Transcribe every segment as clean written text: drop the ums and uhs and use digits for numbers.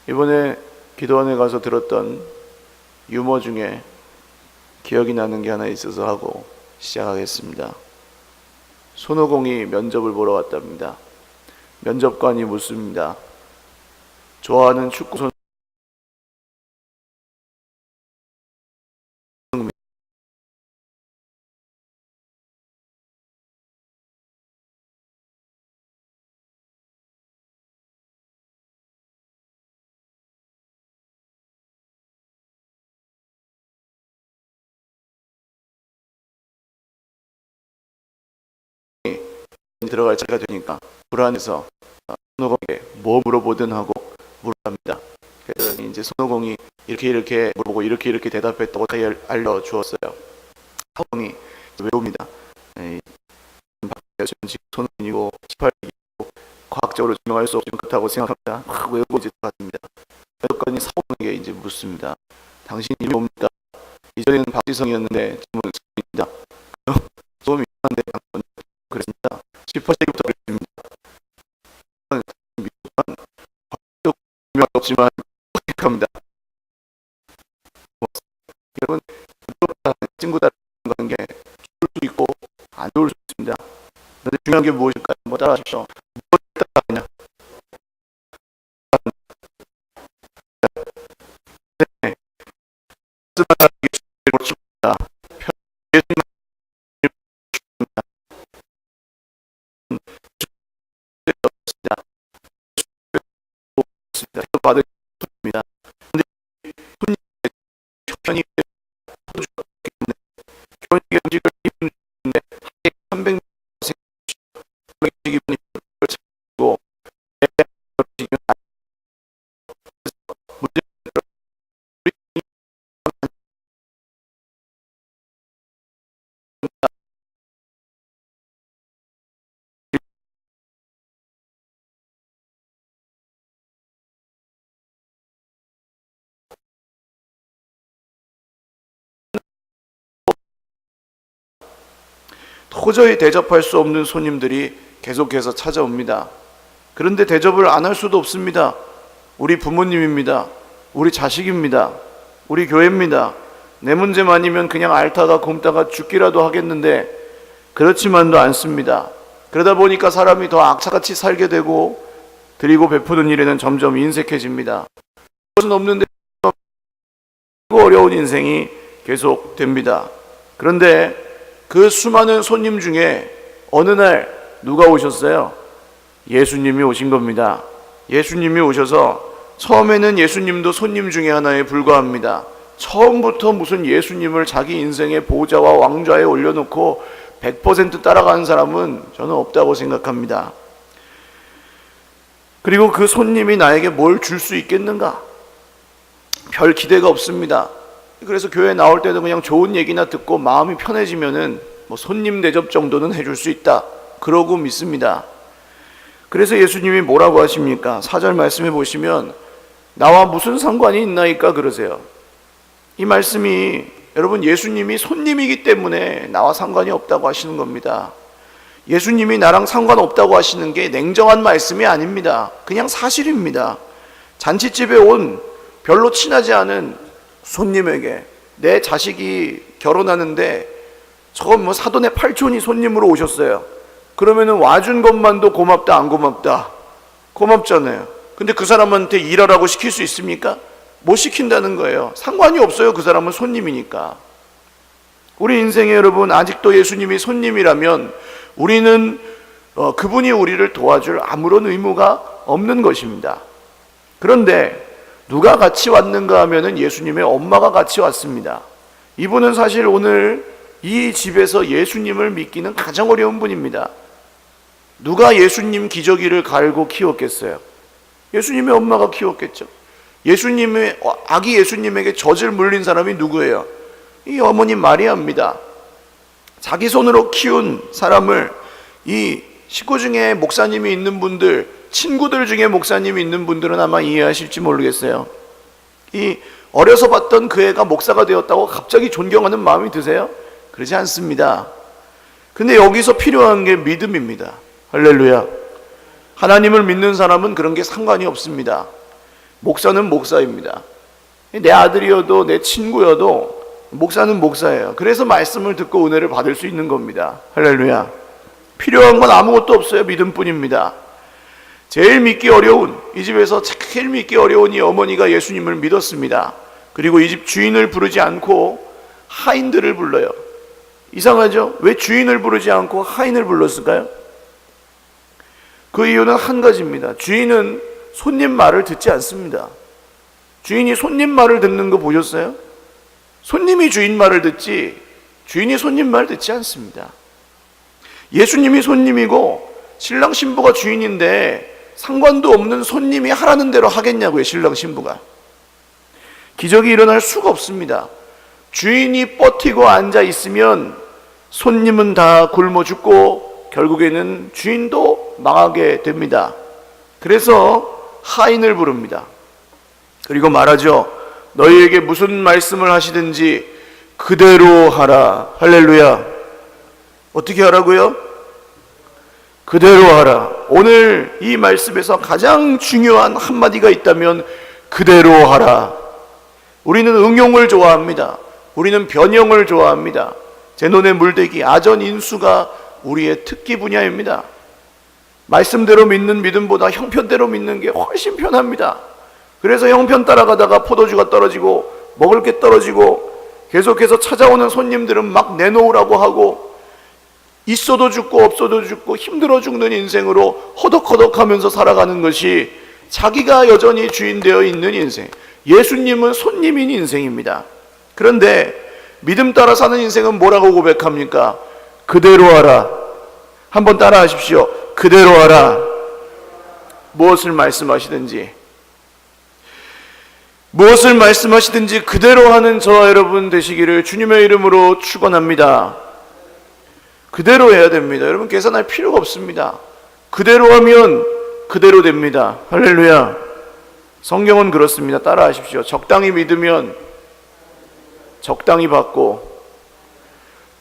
이번에 기도원에 가서 들었던 유머 중에 기억이 나는 게 하나 있어서 하고 시작하겠습니다. 손오공이 면접을 보러 왔답니다. 면접관이 묻습니다. 좋아하는 축구 선수 들어갈 차가 되니까 불안해서 손오공에게 뭐 물어보든 하고 물어봅니다. 그래서 이제 손오공이 이렇게 물어보고 이렇게 대답했다고 다 알려주었어요. 손오공이 외웁니다. 저는 지금 손오공이고 18기고 과학적으로 증명할 수 없는 것 같다고 생각합니다. 막 외우고 이제 들어갔습니다. 면접관이 사원에게 이제 묻습니다. 당신 이름이 뭡니까? 이전에는 박지성이었는데 지금은 손입니다. 소음이 이상한데 방금 그랬습니다. 18세기부터 그랬습니다. 없지만 합니다. 여러분, 친구들 하는 게 좋을 수 있고 안 좋을 수 있습니다. 그런데 중요한 게 무엇일까요? 뭐 따라하십시오. 무엇을 따라하냐? 네. 받은 입니다. 그런데 손님의 형편이 결혼식의 음식을 입는데 300명 기분이 고 도저히 대접할 수 없는 손님들이 계속해서 찾아옵니다. 그런데 대접을 안 할 수도 없습니다. 우리 부모님입니다. 우리 자식입니다. 우리 교회입니다. 내 문제만이면 그냥 앓다가 굶다가 죽기라도 하겠는데 그렇지만도 않습니다. 그러다 보니까 사람이 더 악착같이 살게 되고 드리고 베푸는 일에는 점점 인색해집니다. 그것은 없는데 어려운 인생이 계속됩니다. 그런데 그 수많은 손님 중에 어느 날 누가 오셨어요? 예수님이 오신 겁니다. 예수님이 오셔서 처음에는 예수님도 손님 중에 하나에 불과합니다. 처음부터 무슨 예수님을 자기 인생의 보좌와 왕좌에 올려놓고 100% 따라가는 사람은 저는 없다고 생각합니다. 그리고 그 손님이 나에게 뭘 줄 수 있겠는가? 별 기대가 없습니다. 그래서 교회 나올 때도 그냥 좋은 얘기나 듣고 마음이 편해지면은 뭐 손님 대접 정도는 해줄 수 있다 그러고 믿습니다. 그래서 예수님이 뭐라고 하십니까? 4절 말씀해 보시면 나와 무슨 상관이 있나이까 그러세요. 이 말씀이 여러분 예수님이 손님이기 때문에 나와 상관이 없다고 하시는 겁니다. 예수님이 나랑 상관없다고 하시는 게 냉정한 말씀이 아닙니다. 그냥 사실입니다. 잔치집에 온 별로 친하지 않은 손님에게 내 자식이 결혼하는데 저건 뭐 사돈의 팔촌이 손님으로 오셨어요. 그러면은 와준 것만도 고맙다 안 고맙다? 고맙잖아요. 근데 그 사람한테 일하라고 시킬 수 있습니까? 못 시킨다는 거예요. 상관이 없어요. 그 사람은 손님이니까. 우리 인생에 여러분 아직도 예수님이 손님이라면 우리는 그분이 우리를 도와줄 아무런 의무가 없는 것입니다. 그런데 누가 같이 왔는가 하면은 예수님의 엄마가 같이 왔습니다. 이분은 사실 오늘 이 집에서 예수님을 믿기는 가장 어려운 분입니다. 누가 예수님 기저귀를 갈고 키웠겠어요? 예수님의 엄마가 키웠겠죠. 예수님의 아기 예수님에게 젖을 물린 사람이 누구예요? 이 어머니 마리아입니다. 자기 손으로 키운 사람을 이 식구 중에 목사님이 있는 분들, 친구들 중에 목사님이 있는 분들은 아마 이해하실지 모르겠어요. 이 어려서 봤던 그 애가 목사가 되었다고 갑자기 존경하는 마음이 드세요? 그러지 않습니다. 근데 여기서 필요한 게 믿음입니다. 할렐루야. 하나님을 믿는 사람은 그런 게 상관이 없습니다. 목사는 목사입니다. 내 아들이어도 내 친구여도 목사는 목사예요. 그래서 말씀을 듣고 은혜를 받을 수 있는 겁니다. 할렐루야. 필요한 건 아무것도 없어요. 믿음뿐입니다. 제일 믿기 어려운, 이 집에서 제일 믿기 어려운 이 어머니가 예수님을 믿었습니다. 그리고 이 집 주인을 부르지 않고 하인들을 불러요. 이상하죠? 왜 주인을 부르지 않고 하인을 불렀을까요? 그 이유는 한 가지입니다. 주인은 손님 말을 듣지 않습니다. 주인이 손님 말을 듣는 거 보셨어요? 손님이 주인 말을 듣지 주인이 손님 말 듣지 않습니다. 예수님이 손님이고 신랑 신부가 주인인데 상관도 없는 손님이 하라는 대로 하겠냐고요. 신랑 신부가. 기적이 일어날 수가 없습니다. 주인이 버티고 앉아 있으면 손님은 다 굶어 죽고 결국에는 주인도 망하게 됩니다. 그래서 하인을 부릅니다. 그리고 말하죠. 너희에게 무슨 말씀을 하시든지 그대로 하라. 할렐루야. 어떻게 하라고요? 그대로 하라. 오늘 이 말씀에서 가장 중요한 한마디가 있다면 그대로 하라. 우리는 응용을 좋아합니다. 우리는 변형을 좋아합니다. 제 눈에 물대기, 아전인수가 우리의 특기 분야입니다. 말씀대로 믿는 믿음보다 형편대로 믿는 게 훨씬 편합니다. 그래서 형편 따라가다가 포도주가 떨어지고 먹을 게 떨어지고 계속해서 찾아오는 손님들은 막 내놓으라고 하고 있어도 죽고 없어도 죽고 힘들어 죽는 인생으로 허덕허덕하면서 살아가는 것이 자기가 여전히 주인 되어 있는 인생, 예수님은 손님인 인생입니다. 그런데 믿음 따라 사는 인생은 뭐라고 고백합니까? 그대로 하라. 한번 따라 하십시오. 그대로 하라. 무엇을 말씀하시든지 그대로 하는 저와 여러분 되시기를 주님의 이름으로 축원합니다. 그대로 해야 됩니다. 여러분 계산할 필요가 없습니다. 그대로 하면 그대로 됩니다. 할렐루야. 성경은 그렇습니다. 따라 하십시오. 적당히 믿으면 적당히 받고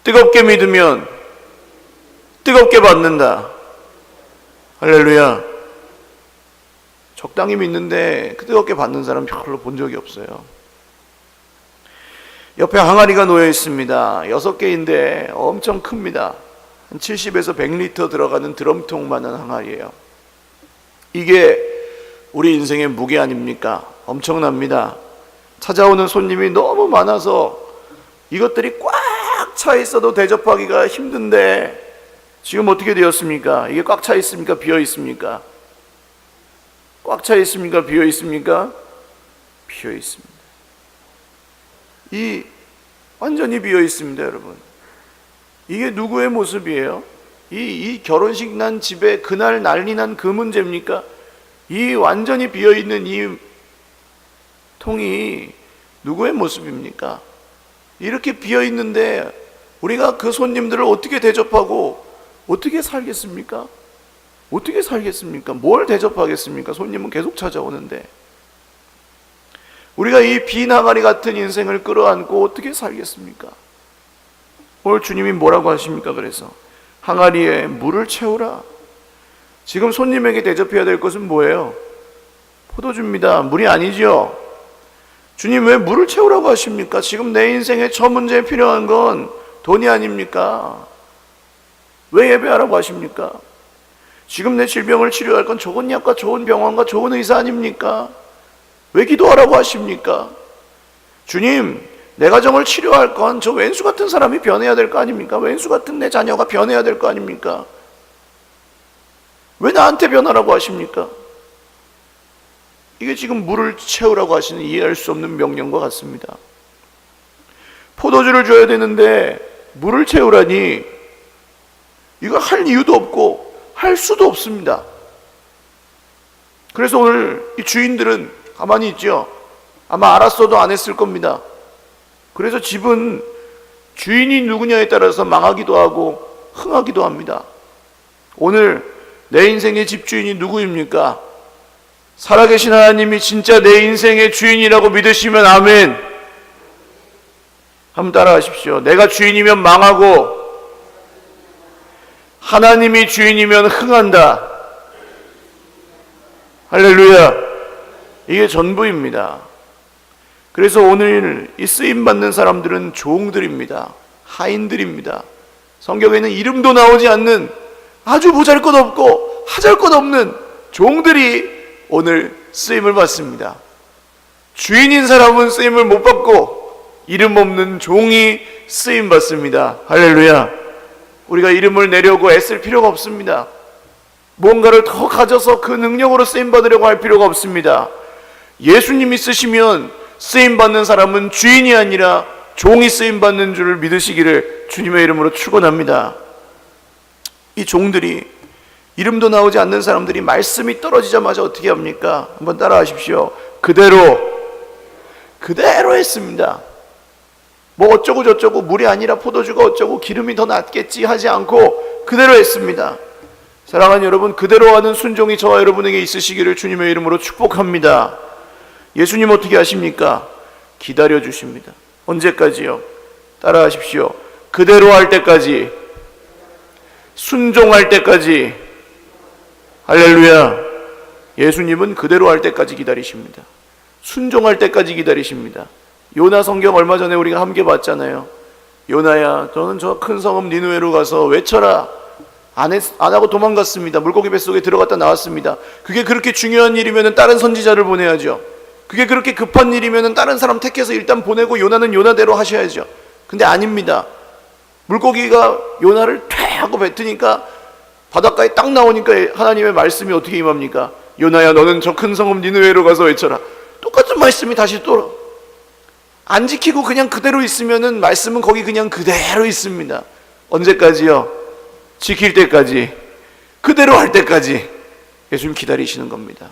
뜨겁게 믿으면 뜨겁게 받는다. 할렐루야. 적당히 믿는데 뜨겁게 받는 사람 별로 본 적이 없어요. 옆에 항아리가 놓여 있습니다. 6개인데 엄청 큽니다. 한 70에서 100리터 들어가는 드럼통만한 항아리예요. 이게 우리 인생의 무게 아닙니까? 엄청납니다. 찾아오는 손님이 너무 많아서 이것들이 꽉 차 있어도 대접하기가 힘든데 지금 어떻게 되었습니까? 이게 꽉 차 있습니까? 비어 있습니까? 꽉 차 있습니까? 비어 있습니까? 비어 있습니다. 완전히 비어 있습니다, 여러분. 이게 누구의 모습이에요? 이 결혼식 난 집에 그날 난리 난 그 문제입니까? 이 완전히 비어 있는 이 통이 누구의 모습입니까? 이렇게 비어 있는데 우리가 그 손님들을 어떻게 대접하고 어떻게 살겠습니까? 어떻게 살겠습니까? 뭘 대접하겠습니까? 손님은 계속 찾아오는데 우리가 이 빈 항아리 같은 인생을 끌어안고 어떻게 살겠습니까? 오늘 주님이 뭐라고 하십니까? 그래서 항아리에 물을 채우라. 지금 손님에게 대접해야 될 것은 뭐예요? 포도주입니다. 물이 아니죠. 주님 왜 물을 채우라고 하십니까? 지금 내 인생에 저 문제에 필요한 건 돈이 아닙니까? 왜 예배하라고 하십니까? 지금 내 질병을 치료할 건 좋은 약과 좋은 병원과 좋은 의사 아닙니까? 왜 기도하라고 하십니까? 주님, 내 가정을 치료할 건 저 왼수 같은 사람이 변해야 될 거 아닙니까? 왼수 같은 내 자녀가 변해야 될 거 아닙니까? 왜 나한테 변하라고 하십니까? 이게 지금 물을 채우라고 하시는 이해할 수 없는 명령과 같습니다. 포도주를 줘야 되는데 물을 채우라니 이거 할 이유도 없고 할 수도 없습니다. 그래서 오늘 이 주인들은 가만히 있죠. 아마 알았어도 안 했을 겁니다. 그래서 집은 주인이 누구냐에 따라서 망하기도 하고 흥하기도 합니다. 오늘 내 인생의 집주인이 누구입니까? 살아계신 하나님이 진짜 내 인생의 주인이라고 믿으시면 아멘. 한번 따라 하십시오. 내가 주인이면 망하고 하나님이 주인이면 흥한다. 할렐루야. 이게 전부입니다. 그래서 오늘 이 쓰임받는 사람들은 종들입니다. 하인들입니다. 성경에는 이름도 나오지 않는 아주 보잘것없고 하잘것없는 종들이 오늘 쓰임을 받습니다. 주인인 사람은 쓰임을 못 받고 이름 없는 종이 쓰임 받습니다. 할렐루야. 우리가 이름을 내려고 애쓸 필요가 없습니다. 뭔가를 더 가져서 그 능력으로 쓰임 받으려고 할 필요가 없습니다. 예수님이 쓰시면 쓰임 받는 사람은 주인이 아니라 종이 쓰임 받는 줄을 믿으시기를 주님의 이름으로 축원합니다. 이 종들이 이름도 나오지 않는 사람들이 말씀이 떨어지자마자 어떻게 합니까? 한번 따라하십시오. 그대로 했습니다. 뭐 어쩌고 저쩌고 물이 아니라 포도주가 어쩌고 기름이 더 낫겠지 하지 않고 그대로 했습니다. 사랑하는 여러분, 그대로 하는 순종이 저와 여러분에게 있으시기를 주님의 이름으로 축복합니다. 예수님 어떻게 하십니까? 기다려 주십니다. 언제까지요? 따라하십시오. 그대로 할 때까지, 순종할 때까지. 할렐루야. 예수님은 그대로 할 때까지 기다리십니다. 순종할 때까지 기다리십니다. 요나 성경 얼마 전에 우리가 함께 봤잖아요. 요나야, 너는 저 큰 성읍 니느웨로 가서 외쳐라. 안 하고 도망갔습니다. 물고기 뱃속에 들어갔다 나왔습니다. 그게 그렇게 중요한 일이면 다른 선지자를 보내야죠. 그게 그렇게 급한 일이면 다른 사람 택해서 일단 보내고 요나는 요나대로 하셔야죠. 근데 아닙니다. 물고기가 요나를 퇴 하고 뱉으니까 바닷가에 딱 나오니까 하나님의 말씀이 어떻게 임합니까? 요나야, 너는 저 큰 성읍 니느웨로 가서 외쳐라. 똑같은 말씀이 다시 또 안 지키고 그냥 그대로 있으면은 말씀은 거기 그냥 그대로 있습니다. 언제까지요? 지킬 때까지, 그대로 할 때까지 예수님 기다리시는 겁니다.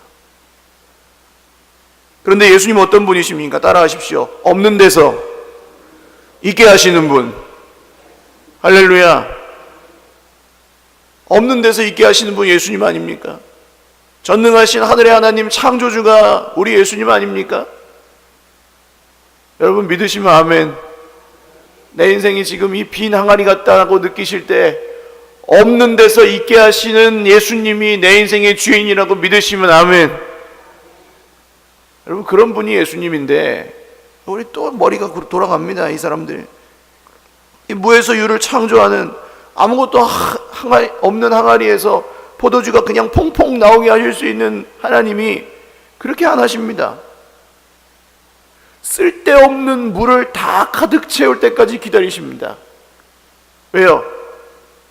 그런데 예수님 어떤 분이십니까? 따라하십시오. 없는 데서 있게 하시는 분. 할렐루야. 없는 데서 있게 하시는 분 예수님 아닙니까? 전능하신 하늘의 하나님 창조주가 우리 예수님 아닙니까? 여러분 믿으시면 아멘. 내 인생이 지금 이 빈 항아리 같다고 느끼실 때 없는 데서 있게 하시는 예수님이 내 인생의 주인이라고 믿으시면 아멘. 여러분 그런 분이 예수님인데 우리 또 머리가 돌아갑니다. 이 사람들 이 무에서 유를 창조하는 아무것도 없는 항아리에서 포도주가 그냥 퐁퐁 나오게 하실 수 있는 하나님이 그렇게 안 하십니다. 쓸데없는 물을 다 가득 채울 때까지 기다리십니다. 왜요?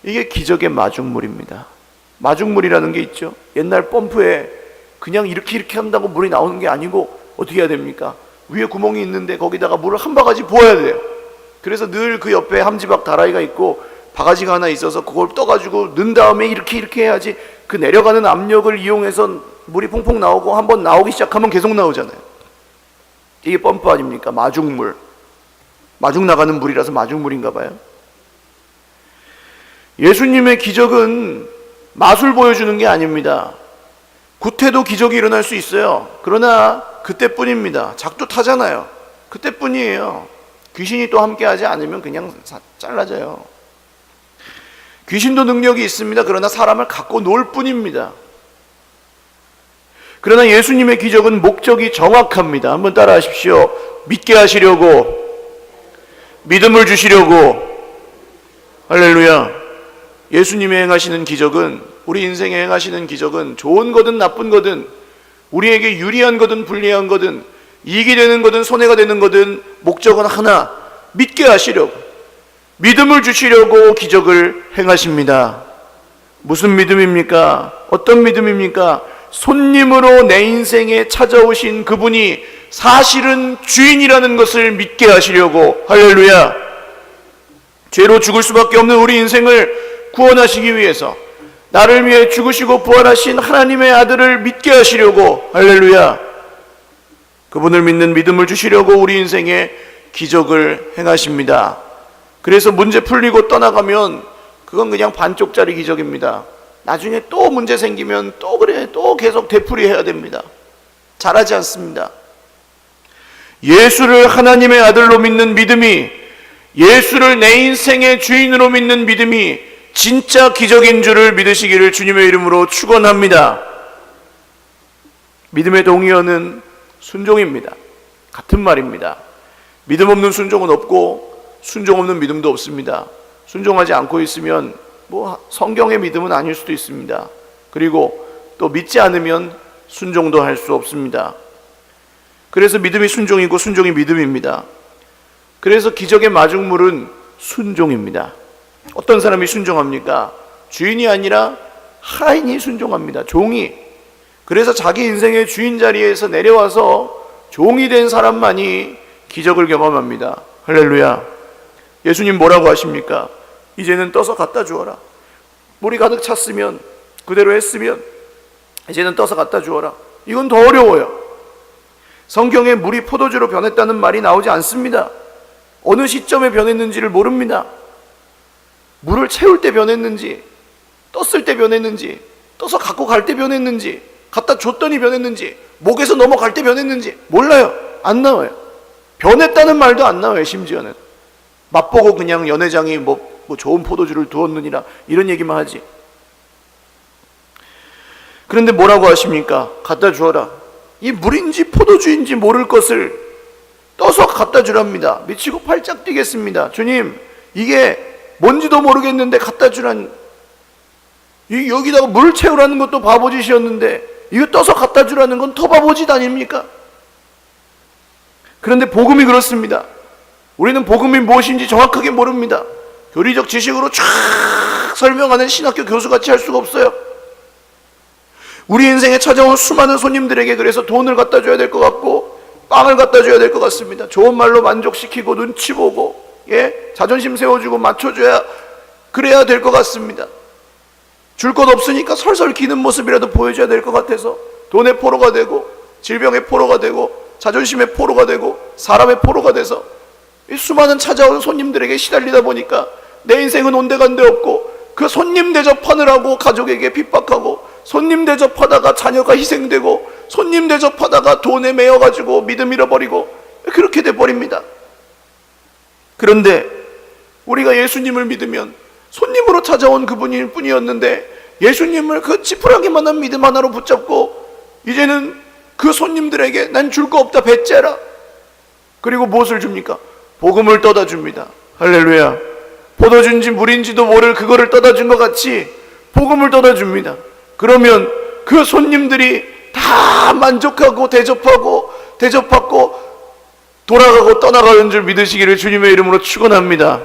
이게 기적의 마중물입니다. 마중물이라는 게 있죠. 옛날 펌프에 그냥 이렇게 한다고 물이 나오는 게 아니고 어떻게 해야 됩니까? 위에 구멍이 있는데 거기다가 물을 한 바가지 부어야 돼요. 그래서 늘 그 옆에 함지박 다라이가 있고 바가지가 하나 있어서 그걸 떠가지고 넣은 다음에 이렇게 해야지 그 내려가는 압력을 이용해서 물이 퐁퐁 나오고 한번 나오기 시작하면 계속 나오잖아요. 이게 펌프 아닙니까? 마중물. 마중 나가는 물이라서 마중물인가 봐요. 예수님의 기적은 마술 보여주는 게 아닙니다. 구태도 기적이 일어날 수 있어요. 그러나 그때뿐입니다. 작두 타잖아요. 그때뿐이에요. 귀신이 또 함께하지 않으면 그냥 잘라져요. 귀신도 능력이 있습니다. 그러나 사람을 갖고 놀 뿐입니다. 그러나 예수님의 기적은 목적이 정확합니다. 한번 따라 하십시오. 믿게 하시려고, 믿음을 주시려고. 할렐루야. 예수님이 행하시는 기적은, 우리 인생에 행하시는 기적은 좋은 거든 나쁜 거든, 우리에게 유리한 거든 불리한 거든, 이익이 되는 거든 손해가 되는 거든 목적은 하나, 믿게 하시려고, 믿음을 주시려고 기적을 행하십니다. 무슨 믿음입니까? 어떤 믿음입니까? 손님으로 내 인생에 찾아오신 그분이 사실은 주인이라는 것을 믿게 하시려고. 할렐루야. 죄로 죽을 수밖에 없는 우리 인생을 구원하시기 위해서 나를 위해 죽으시고 부활하신 하나님의 아들을 믿게 하시려고. 할렐루야. 그분을 믿는 믿음을 주시려고 우리 인생에 기적을 행하십니다. 그래서 문제 풀리고 떠나가면 그건 그냥 반쪽짜리 기적입니다. 나중에 또 문제 생기면 또 계속 되풀이해야 됩니다. 잘하지 않습니다. 예수를 하나님의 아들로 믿는 믿음이, 예수를 내 인생의 주인으로 믿는 믿음이 진짜 기적인 줄을 믿으시기를 주님의 이름으로 축원합니다. 믿음의 동의어는 순종입니다. 같은 말입니다. 믿음 없는 순종은 없고 순종 없는 믿음도 없습니다. 순종하지 않고 있으면 성경의 믿음은 아닐 수도 있습니다. 그리고 또 믿지 않으면 순종도 할 수 없습니다. 그래서 믿음이 순종이고 순종이 믿음입니다. 그래서 기적의 마중물은 순종입니다. 어떤 사람이 순종합니까? 주인이 아니라 하인이 순종합니다. 종이. 그래서 자기 인생의 주인 자리에서 내려와서 종이 된 사람만이 기적을 경험합니다. 할렐루야. 예수님 뭐라고 하십니까? 이제는 떠서 갖다 주어라. 물이 가득 찼으면, 그대로 했으면 이제는 떠서 갖다 주어라. 이건 더 어려워요. 성경에 물이 포도주로 변했다는 말이 나오지 않습니다. 어느 시점에 변했는지를 모릅니다. 물을 채울 때 변했는지, 떴을 때 변했는지, 떠서 갖고 갈 때 변했는지, 갖다 줬더니 변했는지, 목에서 넘어갈 때 변했는지 몰라요. 안 나와요. 변했다는 말도 안 나와요. 심지어는 맛보고 그냥 연회장이 뭐 좋은 포도주를 두었느니라 이런 얘기만 하지. 그런데 뭐라고 하십니까? 갖다 주어라. 이 물인지 포도주인지 모를 것을 떠서 갖다 주랍니다. 미치고 팔짝 뛰겠습니다. 주님, 이게 뭔지도 모르겠는데 갖다 주란, 여기다가 물 채우라는 것도 바보짓이었는데 이거 떠서 갖다 주라는 건 더 바보짓 아닙니까? 그런데 복음이 그렇습니다. 우리는 복음이 무엇인지 정확하게 모릅니다. 교리적 지식으로 쫙 설명하는 신학교 교수같이 할 수가 없어요. 우리 인생에 찾아온 수많은 손님들에게 그래서 돈을 갖다 줘야 될 것 같고 빵을 갖다 줘야 될 것 같습니다. 좋은 말로 만족시키고 눈치 보고 자존심 세워주고 맞춰줘야 그래야 될 것 같습니다. 줄 것 없으니까 설설 기는 모습이라도 보여줘야 될 것 같아서 돈의 포로가 되고 질병의 포로가 되고 자존심의 포로가 되고 사람의 포로가 돼서 이 수많은 찾아온 손님들에게 시달리다 보니까 내 인생은 온데간데 없고 그 손님 대접하느라고 가족에게 핍박하고 손님 대접하다가 자녀가 희생되고 손님 대접하다가 돈에 매여가지고 믿음 잃어버리고 그렇게 돼버립니다. 그런데 우리가 예수님을 믿으면 손님으로 찾아온 그분일 뿐이었는데 예수님을 그 지푸라기만한 믿음 하나로 붙잡고 이제는 그 손님들에게 난 줄 거 없다 배째라. 그리고 무엇을 줍니까? 복음을 떠다 줍니다. 할렐루야. 포도주인지 물인지도 모를 그거를 떠다 준 것 같이 복음을 떠다 줍니다. 그러면 그 손님들이 다 만족하고 대접받고 돌아가고 떠나가는 줄 믿으시기를 주님의 이름으로 축원합니다.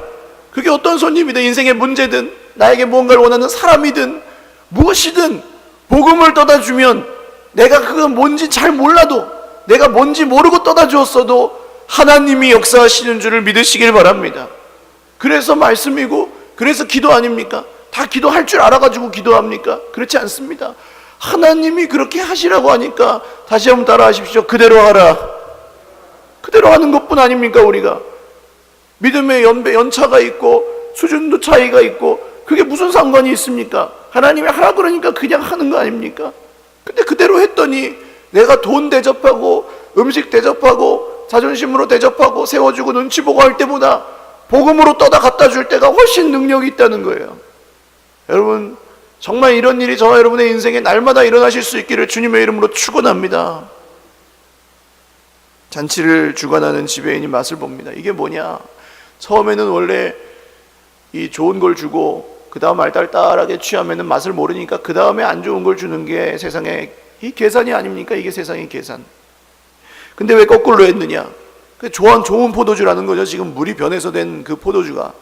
그게 어떤 손님이든 인생의 문제든 나에게 무언가를 원하는 사람이든 무엇이든 복음을 떠다 주면 내가 그건 뭔지 잘 몰라도 내가 뭔지 모르고 떠다 주었어도 하나님이 역사하시는 줄을 믿으시길 바랍니다. 그래서 말씀이고 그래서 기도 아닙니까? 다 기도할 줄 알아가지고 기도합니까? 그렇지 않습니다. 하나님이 그렇게 하시라고 하니까 다시 한번 따라 하십시오. 그대로 하라. 그대로 하는 것뿐 아닙니까? 우리가 믿음의 연차가 있고 수준도 차이가 있고 그게 무슨 상관이 있습니까? 하나님이 하라 그러니까 그냥 하는 거 아닙니까? 근데 그대로 했더니 내가 돈 대접하고 음식 대접하고 자존심으로 대접하고 세워주고 눈치 보고 할 때보다 복음으로 떠다 갖다 줄 때가 훨씬 능력이 있다는 거예요. 여러분 정말 이런 일이 저와 여러분의 인생에 날마다 일어나실 수 있기를 주님의 이름으로 축원합니다. 잔치를 주관하는 지배인이 맛을 봅니다. 이게 뭐냐? 처음에는 원래 이 좋은 걸 주고 그 다음 알딸딸하게 취하면 맛을 모르니까 그 다음에 안 좋은 걸 주는 게 세상의 이 계산이 아닙니까? 이게 세상의 계산. 근데 왜 거꾸로 했느냐? 좋은 포도주라는 거죠. 지금 물이 변해서 된 그 포도주가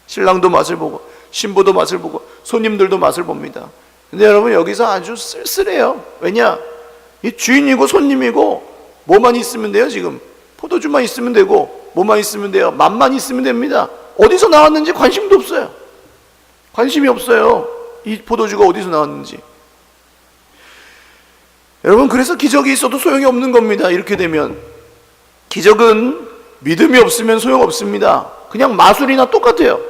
신랑도 맛을 보고 신부도 맛을 보고 손님들도 맛을 봅니다. 근데 여러분 여기서 아주 쓸쓸해요. 왜냐? 이 주인이고 손님이고 뭐만 있으면 돼요. 지금 포도주만 있으면 되고 뭐만 있으면 돼요. 맛만 있으면 됩니다. 어디서 나왔는지 관심도 없어요. 관심이 없어요. 이 포도주가 어디서 나왔는지. 여러분 그래서 기적이 있어도 소용이 없는 겁니다. 이렇게 되면 기적은 믿음이 없으면 소용없습니다. 그냥 마술이나 똑같아요.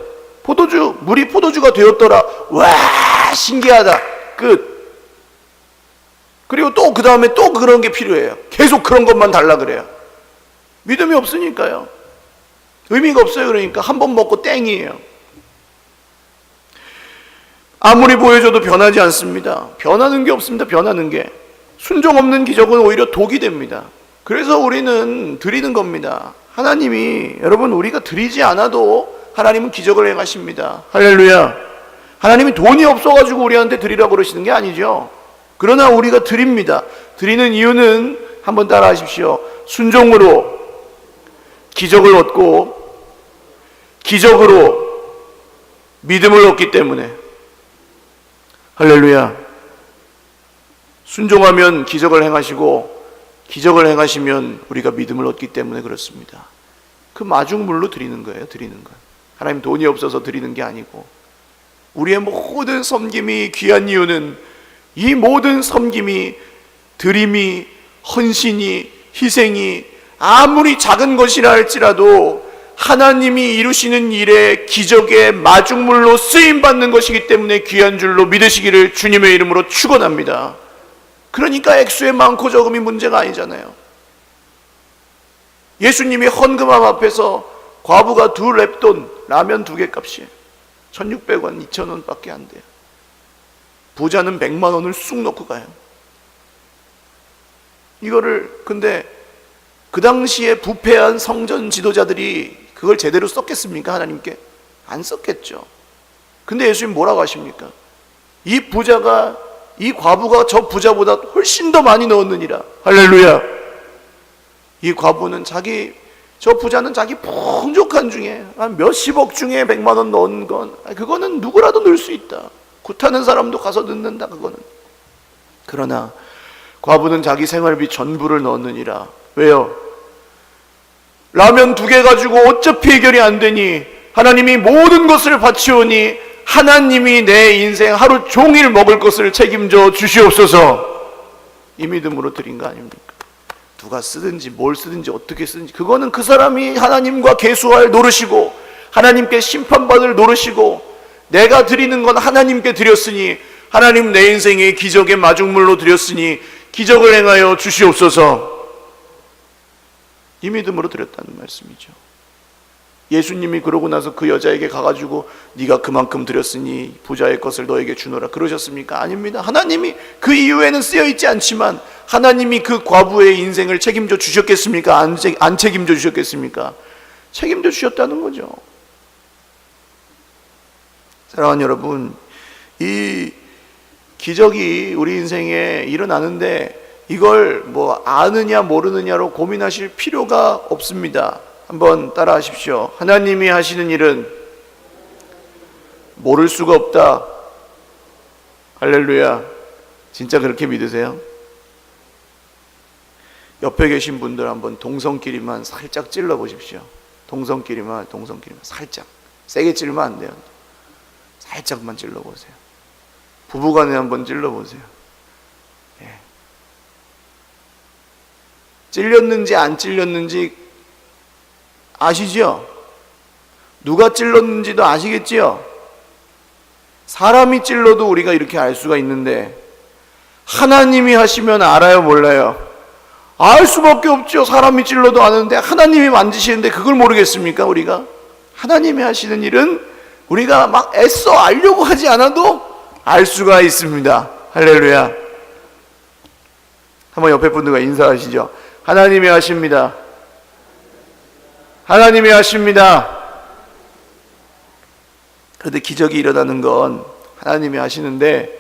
포도주, 물이 포도주가 되었더라. 와 신기하다. 끝. 그리고 또 그 다음에 또 그런 게 필요해요. 계속 그런 것만 달라 그래요. 믿음이 없으니까요. 의미가 없어요. 그러니까 한 번 먹고 땡이에요. 아무리 보여줘도 변하지 않습니다. 변하는 게 없습니다. 변하는 게. 순종 없는 기적은 오히려 독이 됩니다. 그래서 우리는 드리는 겁니다. 하나님이, 여러분, 우리가 드리지 않아도 하나님은 기적을 행하십니다. 할렐루야. 하나님이 돈이 없어가지고 우리한테 드리라고 그러시는 게 아니죠. 그러나 우리가 드립니다. 드리는 이유는 한번 따라 하십시오. 순종으로 기적을 얻고 기적으로 믿음을 얻기 때문에. 할렐루야. 순종하면 기적을 행하시고 기적을 행하시면 우리가 믿음을 얻기 때문에 그렇습니다. 그 마중물로 드리는 거예요. 드리는 건 하나님 돈이 없어서 드리는 게 아니고, 우리의 모든 섬김이 귀한 이유는 이 모든 섬김이, 드림이, 헌신이, 희생이 아무리 작은 것이라 할지라도 하나님이 이루시는 일에 기적의 마중물로 쓰임받는 것이기 때문에 귀한 줄로 믿으시기를 주님의 이름으로 축원합니다. 그러니까 액수의 많고 적음이 문제가 아니잖아요. 예수님이 헌금함 앞에서 과부가 2렙돈, 라면 2개 값이에요. 1,600원, 2,000원 밖에 안 돼요. 부자는 100만 원을 쑥 넣고 가요. 이거를, 근데 그 당시에 부패한 성전 지도자들이 그걸 제대로 썼겠습니까? 하나님께? 안 썼겠죠. 근데 예수님 뭐라고 하십니까? 이 부자가, 이 과부가 저 부자보다 훨씬 더 많이 넣었느니라. 할렐루야. 이 과부는 저 부자는 자기 풍족한 중에 한 몇십억 중에 100만 원 넣은 건, 그거는 누구라도 넣을 수 있다. 굿하는 사람도 가서 넣는다, 그거는. 그러나 과부는 자기 생활비 전부를 넣었느니라. 왜요? 라면 2개 가지고 어차피 해결이 안 되니 하나님이 모든 것을 바치오니 하나님이 내 인생 하루 종일 먹을 것을 책임져 주시옵소서. 이 믿음으로 드린 거 아닙니까? 누가 쓰든지 뭘 쓰든지 어떻게 쓰든지 그거는 그 사람이 하나님과 계수할 노릇이고 하나님께 심판받을 노릇이고, 내가 드리는 건 하나님께 드렸으니 하나님 내 인생의 기적의 마중물로 드렸으니 기적을 행하여 주시옵소서. 이 믿음으로 드렸다는 말씀이죠. 예수님이 그러고 나서 그 여자에게 가가지고 네가 그만큼 드렸으니 부자의 것을 너에게 주노라 그러셨습니까? 아닙니다. 하나님이 그 이후에는 쓰여있지 않지만 하나님이 그 과부의 인생을 책임져 주셨겠습니까? 안 책임져 주셨겠습니까? 책임져 주셨다는 거죠. 사랑하는 여러분, 이 기적이 우리 인생에 일어나는데 이걸 뭐 아느냐 모르느냐로 고민하실 필요가 없습니다. 한번 따라 하십시오. 하나님이 하시는 일은 모를 수가 없다. 할렐루야. 진짜 그렇게 믿으세요? 옆에 계신 분들 한번 동성끼리만 살짝 찔러 보십시오. 동성끼리만 살짝. 세게 찔면 안 돼요. 살짝만 찔러 보세요. 부부간에 한번 찔러 보세요. 예. 찔렸는지 안 찔렸는지 아시죠? 누가 찔렀는지도 아시겠지요? 사람이 찔러도 우리가 이렇게 알 수가 있는데 하나님이 하시면 알아요, 몰라요? 알 수밖에 없죠. 사람이 찔러도 아는데 하나님이 만지시는데 그걸 모르겠습니까? 우리가 하나님이 하시는 일은 우리가 막 애써 알려고 하지 않아도 알 수가 있습니다. 할렐루야. 한번 옆에 분들과 인사하시죠. 하나님이 하십니다. 하나님이 하십니다. 그런데 기적이 일어나는 건 하나님이 하시는데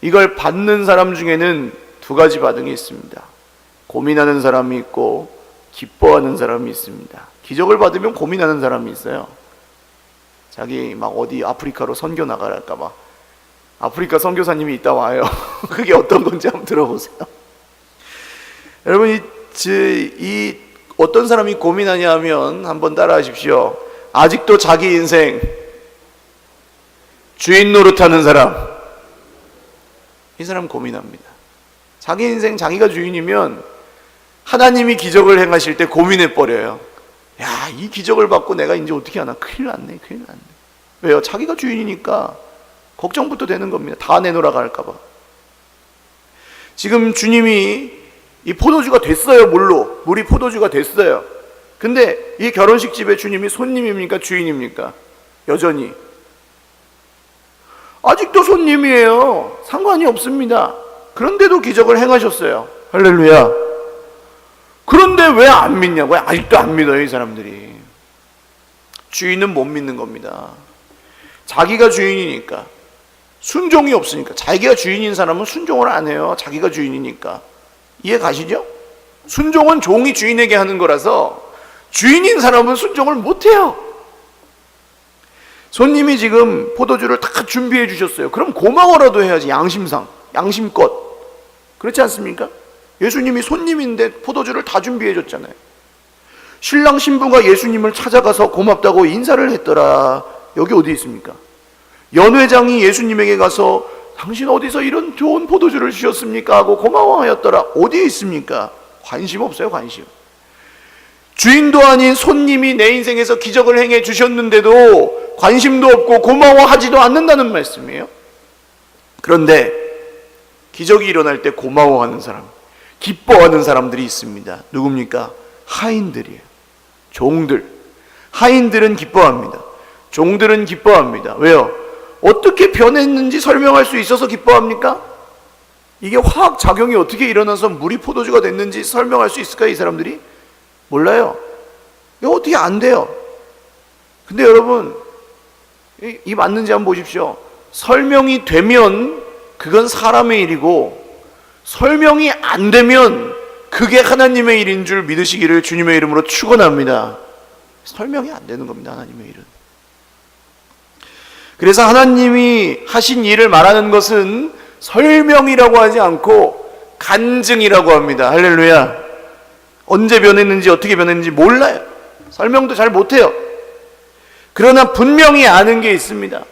이걸 받는 사람 중에는 2가지 반응이 있습니다. 고민하는 사람이 있고 기뻐하는 사람이 있습니다. 기적을 받으면 고민하는 사람이 있어요. 자기 막 어디 아프리카로 선교 나가랄까 봐. 아프리카 선교사님이 있다 와요. 그게 어떤 건지 한번 들어보세요. 여러분, 이 어떤 사람이 고민하냐 하면 한번 따라 하십시오. 아직도 자기 인생 주인 노릇하는 사람, 이 사람 고민합니다. 자기 인생 자기가 주인이면 하나님이 기적을 행하실 때 고민해버려요. 야, 이 기적을 받고 내가 이제 어떻게 하나? 큰일 났네. 왜요? 자기가 주인이니까 걱정부터 되는 겁니다. 다 내놓으라고 할까봐. 지금 주님이 이 포도주가 됐어요. 물이 포도주가 됐어요. 근데 이 결혼식 집에 주님이 손님입니까? 주인입니까? 여전히 아직도 손님이에요. 상관이 없습니다. 그런데도 기적을 행하셨어요. 할렐루야. 그런데 왜 안 믿냐고요? 아직도 안 믿어요, 이 사람들이. 주인은 못 믿는 겁니다. 자기가 주인이니까. 순종이 없으니까. 자기가 주인인 사람은 순종을 안 해요. 자기가 주인이니까. 이해 가시죠? 순종은 종이 주인에게 하는 거라서 주인인 사람은 순종을 못 해요. 손님이 지금 포도주를 다 준비해 주셨어요. 그럼 고마워라도 해야지. 양심상, 양심껏. 그렇지 않습니까? 예수님이 손님인데 포도주를 다 준비해 줬잖아요. 신랑 신부가 예수님을 찾아가서 고맙다고 인사를 했더라. 여기 어디 있습니까? 연회장이 예수님에게 가서 당신 어디서 이런 좋은 포도주를 주셨습니까? 하고 고마워하였더라. 어디에 있습니까? 관심 없어요, 관심. 주인도 아닌 손님이 내 인생에서 기적을 행해 주셨는데도 관심도 없고 고마워하지도 않는다는 말씀이에요. 그런데 기적이 일어날 때 고마워하는 사람, 기뻐하는 사람들이 있습니다. 누굽니까? 하인들이에요. 종들. 하인들은 기뻐합니다. 종들은 기뻐합니다. 왜요? 어떻게 변했는지 설명할 수 있어서 기뻐합니까? 이게 화학작용이 어떻게 일어나서 물이 포도주가 됐는지 설명할 수 있을까요? 이 사람들이? 몰라요. 이거 어떻게 안 돼요. 근데 여러분, 이 맞는지 한번 보십시오. 설명이 되면 그건 사람의 일이고, 설명이 안 되면 그게 하나님의 일인 줄 믿으시기를 주님의 이름으로 축원합니다. 설명이 안 되는 겁니다, 하나님의 일은. 그래서 하나님이 하신 일을 말하는 것은 설명이라고 하지 않고 간증이라고 합니다. 할렐루야. 언제 변했는지 어떻게 변했는지 몰라요. 설명도 잘 못해요. 그러나 분명히 아는 게 있습니다.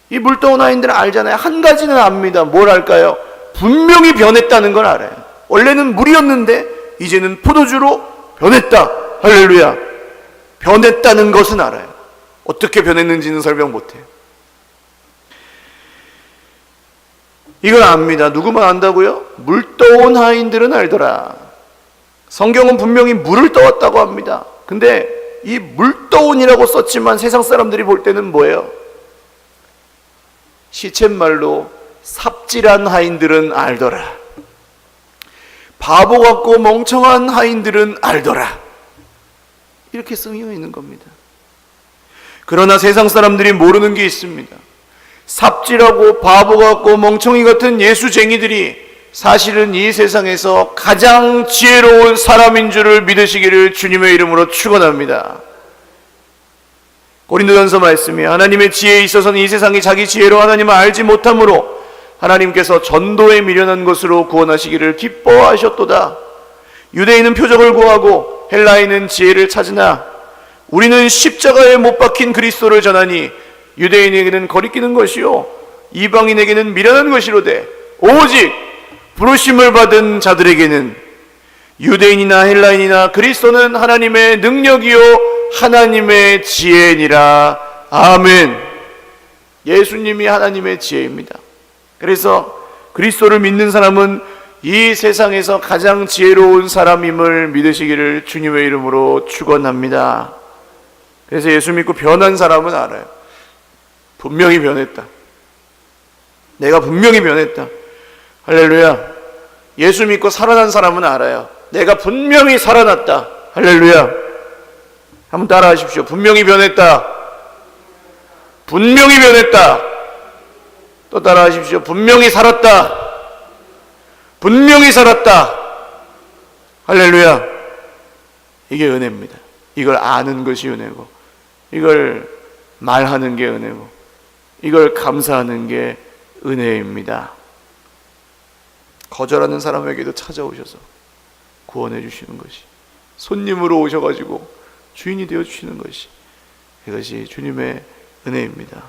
이 물떠온 하인들은 알잖아요. 한 가지는 압니다. 뭘 알까요? 분명히 변했다는 걸 알아요. 원래는 물이었는데 이제는 포도주로 변했다. 할렐루야. 변했다는 것은 알아요. 어떻게 변했는지는 설명 못해요. 이걸 압니다. 누구만 안다고요? 물 떠온 하인들은 알더라. 성경은 분명히 물을 떠왔다고 합니다. 근데 이 물 떠온이라고 썼지만 세상 사람들이 볼 때는 뭐예요? 시쳇말로 삽질한 하인들은 알더라. 바보 같고 멍청한 하인들은 알더라. 이렇게 쓰여 있는 겁니다. 그러나 세상 사람들이 모르는 게 있습니다. 삽질하고 바보 같고 멍청이 같은 예수쟁이들이 사실은 이 세상에서 가장 지혜로운 사람인 줄을 믿으시기를 주님의 이름으로 축원합니다. 고린도전서 말씀이 하나님의 지혜에 있어서는 이 세상이 자기 지혜로 하나님을 알지 못함으로 하나님께서 전도에 미련한 것으로 구원하시기를 기뻐하셨도다. 유대인은 표적을 구하고 헬라인은 지혜를 찾으나 우리는 십자가에 못 박힌 그리스도를 전하니 유대인에게는 거리끼는 것이요 이방인에게는 미련한 것이로되 오직 부르심을 받은 자들에게는 유대인이나 헬라인이나 그리스도는 하나님의 능력이요 하나님의 지혜니라. 아멘. 예수님이 하나님의 지혜입니다. 그래서 그리스도를 믿는 사람은 이 세상에서 가장 지혜로운 사람임을 믿으시기를 주님의 이름으로 축원합니다. 그래서 예수 믿고 변한 사람은 알아요. 분명히 변했다. 내가 분명히 변했다. 할렐루야. 예수 믿고 살아난 사람은 알아요. 내가 분명히 살아났다. 할렐루야. 한번 따라 하십시오. 분명히 변했다. 분명히 변했다. 또 따라 하십시오. 분명히 살았다. 분명히 살았다. 할렐루야. 이게 은혜입니다. 이걸 아는 것이 은혜고, 이걸 말하는 게 은혜고, 이걸 감사하는 게 은혜입니다. 거절하는 사람에게도 찾아오셔서 구원해 주시는 것이, 손님으로 오셔가지고 주인이 되어 주시는 것이, 이것이 주님의 은혜입니다.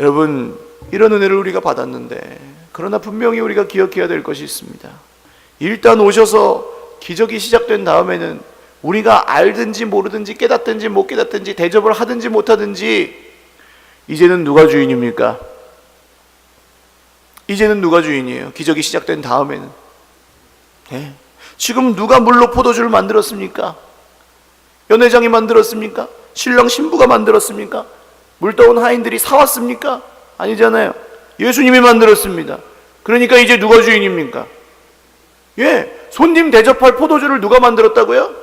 여러분, 이런 은혜를 우리가 받았는데, 그러나 분명히 우리가 기억해야 될 것이 있습니다. 일단 오셔서 기적이 시작된 다음에는 우리가 알든지 모르든지 깨닫든지 못 깨닫든지 대접을 하든지 못하든지 이제는 누가 주인입니까? 이제는 누가 주인이에요? 기적이 시작된 다음에는. 네. 지금 누가 물로 포도주를 만들었습니까? 연회장이 만들었습니까? 신랑 신부가 만들었습니까? 물 떠온 하인들이 사왔습니까? 아니잖아요. 예수님이 만들었습니다. 그러니까 이제 누가 주인입니까? 손님 대접할 포도주를 누가 만들었다고요?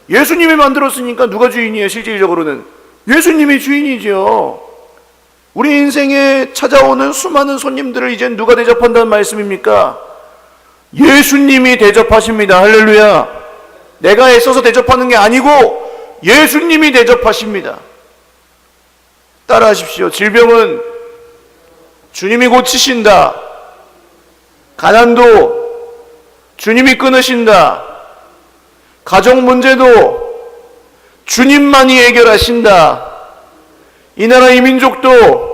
예수님이 만들었으니까 누가 주인이에요? 실질적으로는 예수님이 주인이죠. 우리 인생에 찾아오는 수많은 손님들을 이젠 누가 대접한다는 말씀입니까? 예수님이 대접하십니다. 할렐루야. 내가 애써서 대접하는 게 아니고 예수님이 대접하십니다. 따라하십시오. 질병은 주님이 고치신다. 가난도 주님이 끊으신다. 가정 문제도 주님만이 해결하신다. 이 나라 이 민족도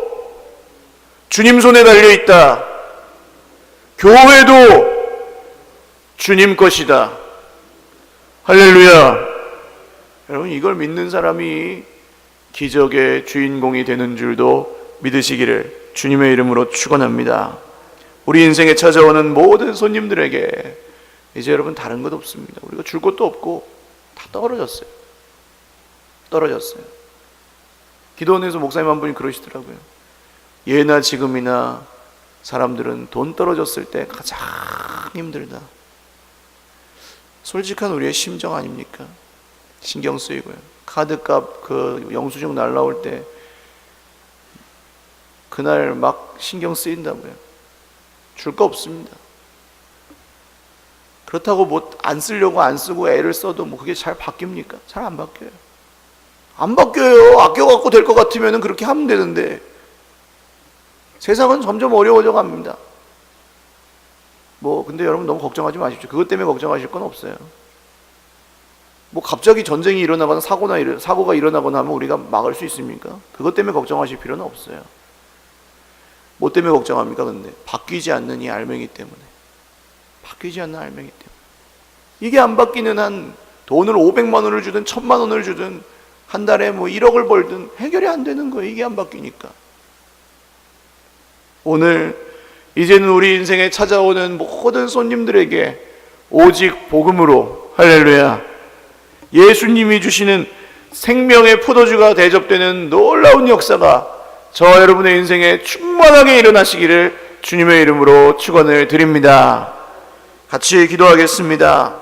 주님 손에 달려있다. 교회도 주님 것이다. 할렐루야. 여러분, 이걸 믿는 사람이 기적의 주인공이 되는 줄도 믿으시기를 주님의 이름으로 축원합니다. 우리 인생에 찾아오는 모든 손님들에게 이제 여러분 다른 것 없습니다. 우리가 줄 것도 없고 다 떨어졌어요. 기도원에서 목사님 한 분이 그러시더라고요. 예나 지금이나 사람들은 돈 떨어졌을 때 가장 힘들다. 솔직한 우리의 심정 아닙니까? 신경 쓰이고요. 카드값 그 영수증 날라올 때 그날 막 신경 쓰인다고요. 줄 거 없습니다. 그렇다고 뭐 안 쓰려고 안 쓰고 애를 써도 뭐 그게 잘 바뀝니까? 잘 안 바뀌어요. 안 바뀌어요. 아껴갖고 될 것 같으면 그렇게 하면 되는데 세상은 점점 어려워져 갑니다. 근데 여러분 너무 걱정하지 마십시오. 그것 때문에 걱정하실 건 없어요. 갑자기 전쟁이 일어나거나 사고가 일어나거나 하면 우리가 막을 수 있습니까? 그것 때문에 걱정하실 필요는 없어요. 뭐 때문에 걱정합니까? 근데 바뀌지 않는 이 알맹이 때문에. 이게 안 바뀌는 한 돈을 500만 원을 주든 1000만 원을 주든 한 달에 1억을 벌든 해결이 안 되는 거예요. 이게 안 바뀌니까. 오늘 이제는 우리 인생에 찾아오는 모든 손님들에게 오직 복음으로, 할렐루야, 예수님이 주시는 생명의 포도주가 대접되는 놀라운 역사가 저와 여러분의 인생에 충만하게 일어나시기를 주님의 이름으로 축원을 드립니다. 같이 기도하겠습니다.